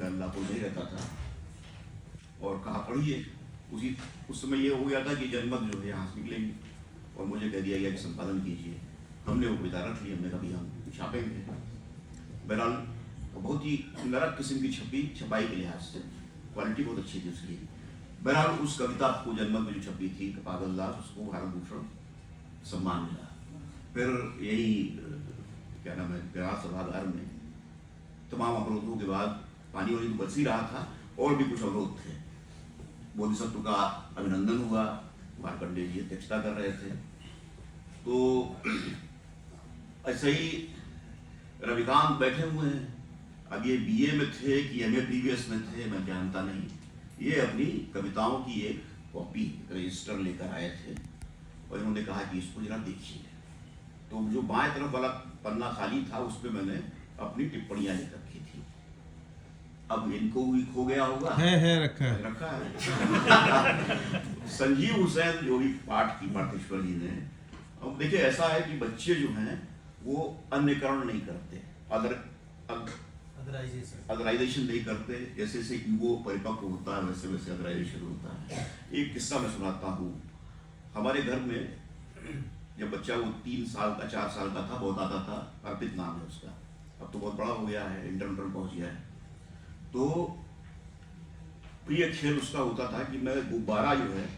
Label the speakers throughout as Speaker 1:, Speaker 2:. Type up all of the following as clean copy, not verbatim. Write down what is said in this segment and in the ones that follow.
Speaker 1: मैं अल्लाहपुर नहीं रहता था और कहा पढ़िए। उस समय ये हो गया था कि जनमत जो है यहाँ से निकलेंगी और मुझे कह दिया गया कि संपादन कीजिए। हमने वो कविता रख ली, हमने कभी हम छापेंगे। बहरहाल बहुत ही नरक किस्म की छपाई के लिहाज से क्वालिटी बहुत अच्छी थी उसकी। बहरहाल उस कविता को जनमत में जो छपी थी पागलदास, उसको भारत भूषण सम्मान मिला। फिर यही क्या नाम है ग्रास सभागार में तमाम अवरोधों के बाद पानी वानी तो बरस ही रहा था और भी कुछ अवरोध थे। बोधिसत्व का अभिनंदन हुआ, मार्कंडेय जी अध्यक्षता कर रहे थे। तो ऐसे ही रविकांत बैठे हुए हैं, अब ये बीए में थे कि एमए प्रीवियस में थे मैं जानता नहीं। ये अपनी कविताओं की एक कॉपी रजिस्टर लेकर आए थे और इन्होंने कहा कि इसको जरा देखिए। तो जो बाएं तरफ वाला पन्ना खाली था उस पर मैंने अपनी टिप्पणियां लिख रखी थी। अब इनको भी खो गया होगा,
Speaker 2: है रखा
Speaker 1: है। संजीव हुसैन जो भी पाठ की पाठेश्वर जी ने, अब देखिए ऐसा है कि बच्चे जो हैं वो अन्यकरण नहीं करते, अदराइजेशन नहीं करते। जैसे जैसे ईगो परिपक्व होता है वैसे वैसे अदराइजेशन होता है। एक किस्सा मैं सुनाता हूँ। हमारे घर में जब बच्चा वो 3 साल का 4 साल का था, बहुत आता था, अर्पित नाम है उसका, अब तो बहुत बड़ा हो गया है, इंटरमीडिएट पहुंच गया है। तो प्रिय खेल उसका होता था कि मैं गुब्बारा जो है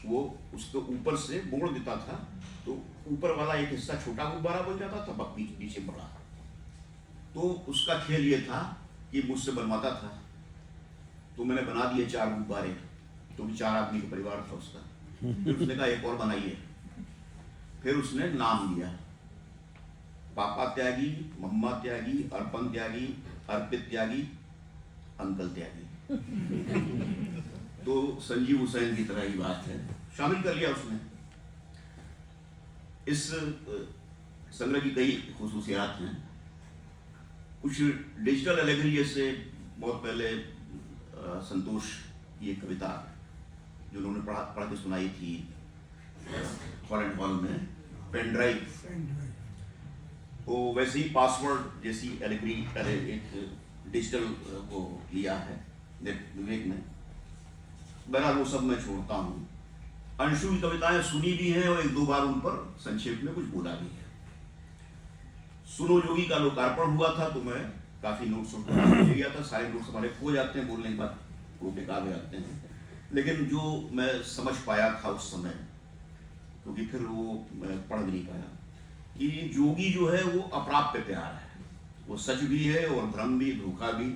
Speaker 1: वो उसको ऊपर से मोड़ देता था, तो ऊपर वाला एक हिस्सा छोटा गुब्बारा बन जाता था, बाकी नीचे बड़ा। तो उसका खेल ये था कि मुझसे बनवाता था, तो मैंने बना दिए 4 गुब्बारे, क्योंकि 4 आदमी का परिवार था उसका। फिर उसने कहा एक और बनाइए। फिर उसने नाम दिया, पापा त्यागी, मम्मा त्यागी, अर्पण त्यागी, अर्पित त्यागी, अंकल त्यागी। तो संजीव हुसैन की तरह ही बात है, शामिल कर लिया उसने। इस संग्रह की कई खुसूसियात हैं। कुछ डिजिटल एलेगरी, जैसे बहुत पहले संतोष की एक कविता जो उन्होंने पढ़ के सुनाई थी फॉरेन हॉल में, पेन ड्राइव, तो वैसे ही पासवर्ड जैसी एलेगरी एक डिजिटल को लिया है विवेक ने। बहरहाल वो सब मैं छोड़ता हूँ। अंशु की कविताएं सुनी भी हैं और 1-2 बार उन पर संक्षेप में कुछ बोला भी है। सुनो जोगी का लोकार्पण हुआ था तो मैं काफी नोट्स ले गया था। सारे नोट्स हमारे खो जाते हैं, बोलने के बाद वो बेकार हो जाते हैं। लेकिन जो मैं समझ पाया था उस समय, क्योंकि फिर वो मैं पढ़ नहीं पाया, कि जोगी जो है वो अप्राप्य प्यार है, वो सच भी है और भ्रम भी, धोखा भी,